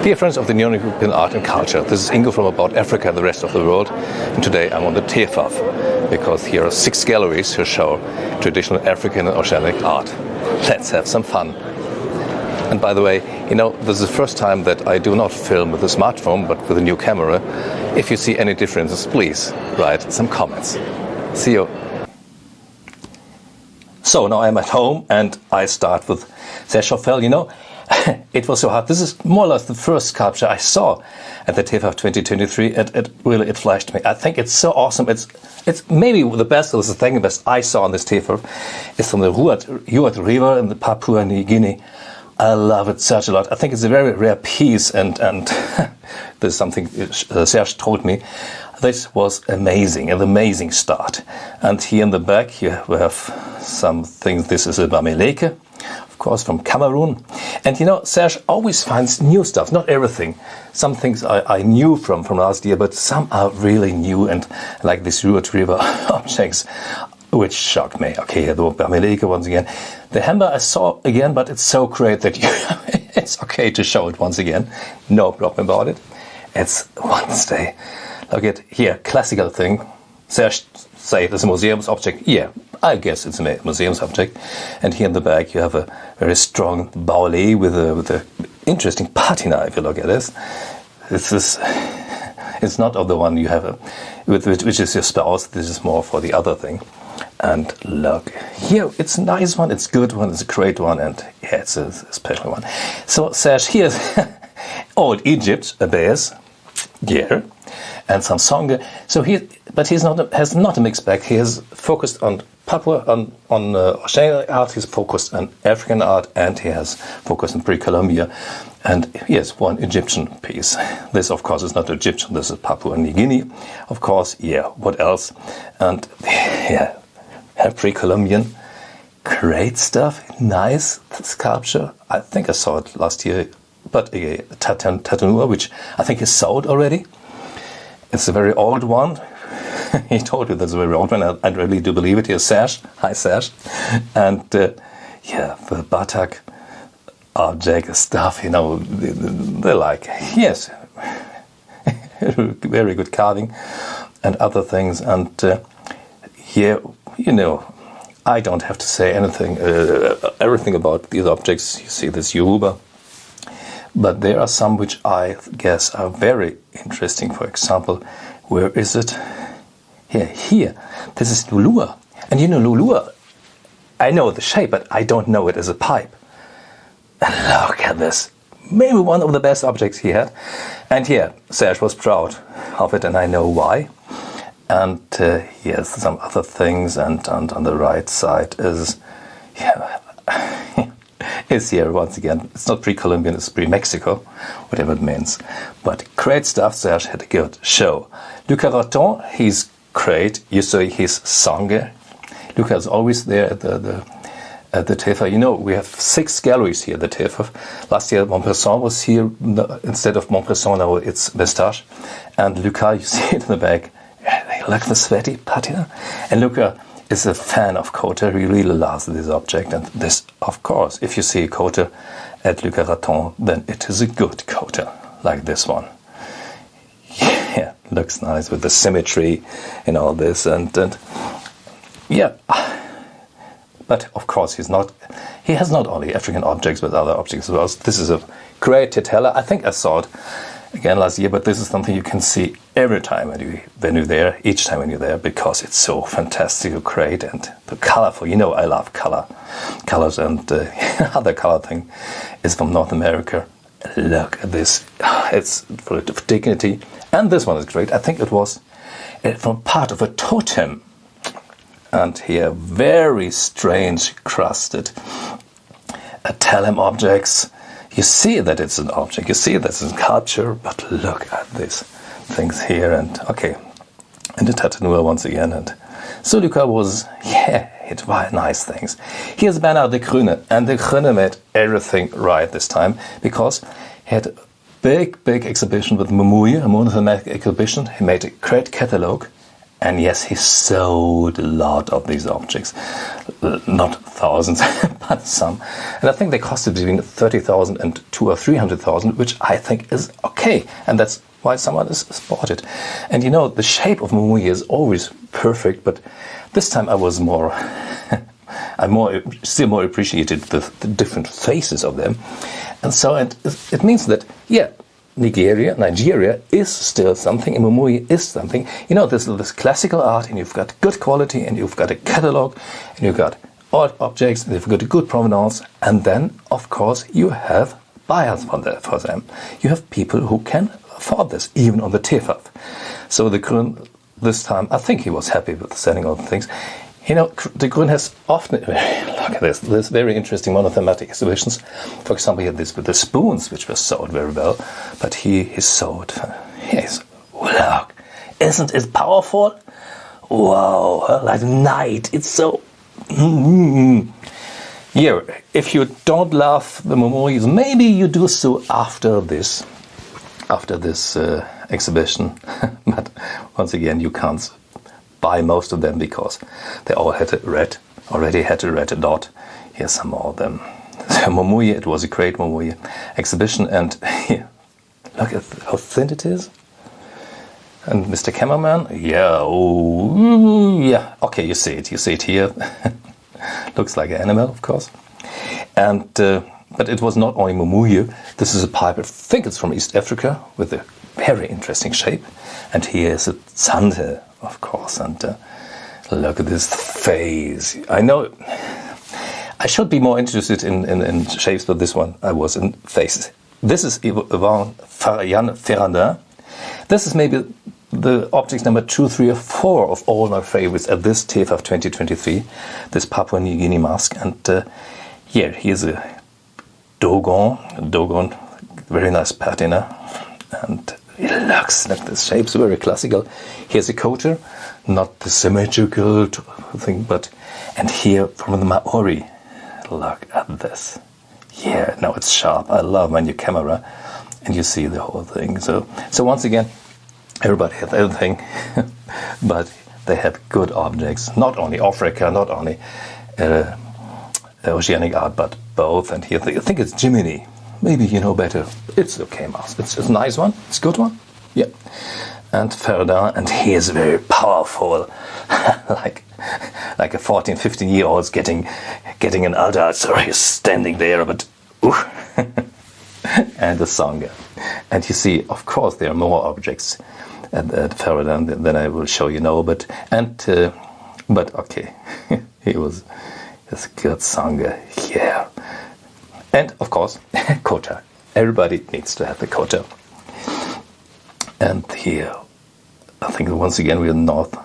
Dear friends of the European art and culture, this is Ingo from About Africa and the Rest of the World, and today I'm on the TEFAF because here are 6 galleries who show traditional African and Oceanic art. Let's have some fun. And by the way, this is the first time that I do not film with a smartphone but with a new camera. If you see any differences, please write some comments. See you. So now I'm at home and I start with Schoffel. It was so hard. This is more or less the first sculpture I saw at the TEFAF 2023. It really flashed me. I think it's so awesome. It's maybe the best, or the second best I saw on this TEFAF. It's from the Ratton River in the Papua New Guinea. I love it such a lot. I think it's a very rare piece, and there's something Serge told me. This was amazing, an amazing start. And here in the back, here we have some things. This is a Bamileke, of course, from Cameroon. And Serge always finds new stuff, not everything. Some things I knew from last year, but some are really new, and like these Ratton River objects, which shocked me. Okay, the Bamileke once again. The hammer I saw again, but it's so great that it's okay to show it once again. No problem about it. It's Wednesday. Look at here, classical thing. Serge say it's a museum's object. Yeah, I guess it's a museum's object. And here in the back you have a very strong baule with a interesting patina. If you look at this, it's not of the one you have which is your spouse. This is more for the other thing. And look here, it's a nice one, it's a good one, it's a great one, and yeah, it's a special one. So Serge, here's old Egypt, a base, yeah, and some song. So but he's has not a mixed bag. He is focused on Papua, on Oceanic art. He's focused on African art, and he has focused on pre-Columbia. And he has one Egyptian piece. This, of course, is not Egyptian. This is Papua New Guinea, of course. Yeah, what else? And yeah, pre-Columbian, great stuff. Nice sculpture. I think I saw it last year. But a Tatanua, which I think is sold already. It's a very old one. He told you that's a very old one. I really do believe it. Here's Serge. Hi, Serge. And yeah, the Batak object stuff, they're like, yes, very good carving and other things. And here, I don't have to say everything about these objects. You see this Yoruba. But there are some which I guess are very interesting. For example, where is it? Here. This is Lulua. And Lulua, I know the shape, but I don't know it as a pipe. And look at this. Maybe one of the best objects he had. And yeah, Serge was proud of it, and I know why. And here's some other things, and on the right side is... is here once again. It's not pre-Columbian, it's pre-Mexico, whatever it means. But great stuff. Serge had a good show. Ratton, he's great. You see his song. Luca is always there at the TEFAF. We have 6 galleries here at the TEFAF. Last year Montbrison was here instead of Montbrison. Now it's Mestdagh. And Luca, you see it in the back. Look the sweaty patina. And Luca is a fan of Cotter. He really loves this object, and this, of course, if you see a Cotter at Ratton, then it is a good Cotter, like this one. Yeah, looks nice with the symmetry and all this, and yeah. But of course, he has not only African objects, but other objects as well. This is a great tetela. I think I saw it again last year, but this is something you can see every time when you're there, each time when you're there, because it's so fantastic, great, and colorful. I love colors, and other color thing is from North America. Look at this. It's full of dignity. And this one is great. I think it was from part of a totem. And here, very strange crusted talem objects. You see that it's an object, you see that it's a sculpture, but look at these things here, and okay, and the Tatanua once again, and so Luca was, it was nice things. Here's Bernard de Grunne, and de Grunne made everything right this time, because he had a big exhibition with Mamuye, a monothematic exhibition. He made a great catalogue, And yes, he sold a lot of these objects, not thousands, but some. And I think they costed between 30,000 and 200,000 or 300,000, which I think is okay. And that's why someone has bought it. And you know, the shape of Mumuye is always perfect, but this time I was more, still more appreciated the different faces of them. And so it means that, yeah, Nigeria is still something, and Mumuye is something. You know, there's this classical art, and you've got good quality, and you've got a catalog, and you've got odd objects, and you've got a good provenance, and then, of course, you have buyers for them. You have people who can afford this, even on the TEFAF. So the Grunne, this time, I think he was happy with selling all the things. You know, the Grunne has often, look at this, there's very interesting monothematic exhibitions. For example, he had this with the spoons, which were sold very well, but he sold, yes, look, isn't it powerful? Wow, like night, it's so, Yeah, if you don't love the Mumuyes, maybe you do so after this exhibition, but once again, you can't buy most of them because they all already had a red dot. Here's some more of them. Mumuye, it was a great Mumuye exhibition, and here, look at how thin it is. And Mr. Cameraman, yeah, oh, yeah, okay, you see it here. Looks like an animal, of course. And but it was not only Mumuye. This is a pipe, I think it's from East Africa, with a very interesting shape. And here is a Zante, of course, and look at this face. I know I should be more interested in shapes, but this one I was in faces. This is Ferrandin. This is maybe the object number 2, 3, or 4 of all my favorites at this TEFAF 2023, this Papua New Guinea mask. And here, here's a Dulon, very nice patina, and it looks like the shape's very classical. Here's a coater, not the symmetrical thing, but, and here from the Maori, look at this. Yeah, now it's sharp. I love my new camera, and you see the whole thing. So once again, everybody has everything, but they have good objects. Not only Africa, not only Oceanic Art, but both. And here, I think it's Jiminy. Maybe you know better. It's okay, mask. It's a nice one. It's a good one. Yeah. And Ferrandin, and he is very powerful, like a 14, 15-year-old's getting an adult. So he's standing there, but and the Sangha. And you see, of course, there are more objects at Ferrandin than I will show you now. But okay, it's a good Sangha. Yeah. And of course, kota. Everybody needs to have a kota. And here, I think once again we're in North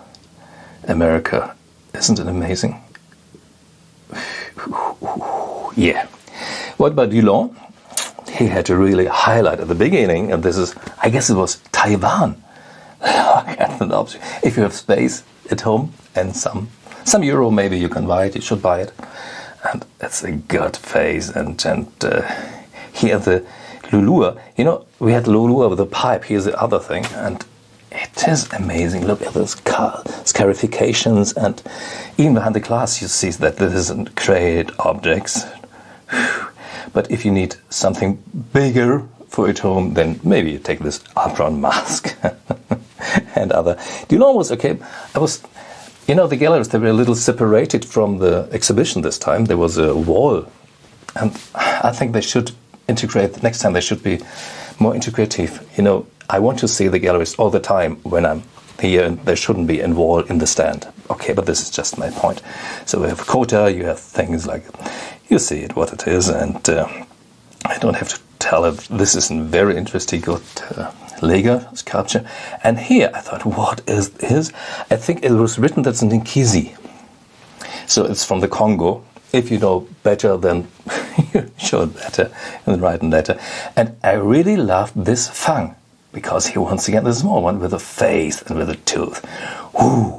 America. Isn't it amazing? Yeah. What about Dulon? He had to really highlight at the beginning, and this is, I guess it was Taiwan. If you have space at home and some euro, maybe you can buy it. You should buy it. And it's a good face, and here the Lulua. You know, we had Lulua with a pipe. Here's the other thing, and it is amazing. Look at those scarifications, and even behind the glass you see that this isn't created objects. But if you need something bigger for at home, then maybe you take this Apron mask and other. Dulon was okay. You know, the galleries, they were a little separated from the exhibition this time. There was a wall. And I think they should integrate, next time they should be more integrative. You know, I want to see the galleries all the time when I'm here, and there shouldn't be a wall in the stand. Okay, but this is just my point. So we have a quota, you have things like, you see it, what it is, and I don't have to tell it. This is a very interesting, good Lega sculpture. And here I thought, what is this? I think it was written that's in Nkizi. So it's from the Congo. If you know better, then you should better and write a letter. And I really loved this Fang, because he, once again, the small one with a face and with a tooth. Ooh.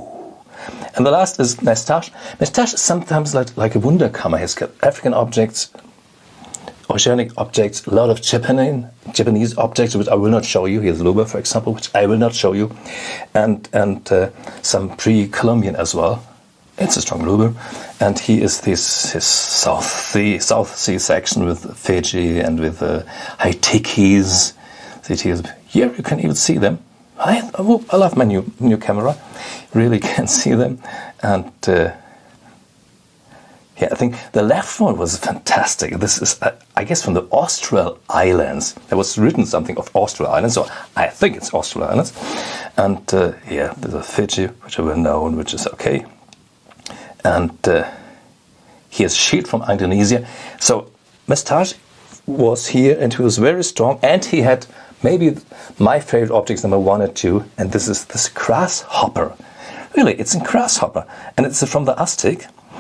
And the last is Mestdagh. Mestdagh is sometimes like a Wunderkammer. He's got African objects oceanic objects, a lot of Japanese objects, which I will not show you. Here's Luba, for example, which I will not show you, and some pre-Columbian as well. It's a strong Luba, and he is his South Sea section with Fiji and with Haitikis. Here you can even see them. I love my new camera. Really can see them, and. Yeah, I think the left one was fantastic. This is, I guess, from the Austral Islands. There was written something of Austral Islands, so I think it's Austral Islands. And yeah, there's a Fiji, which are well known, which is okay. And here's sheet from Indonesia. So Mestdagh was here, and he was very strong, and he had maybe my favorite objects, number 1 or 2, and this is this grasshopper. Really, it's a grasshopper, and it's from the Aztec.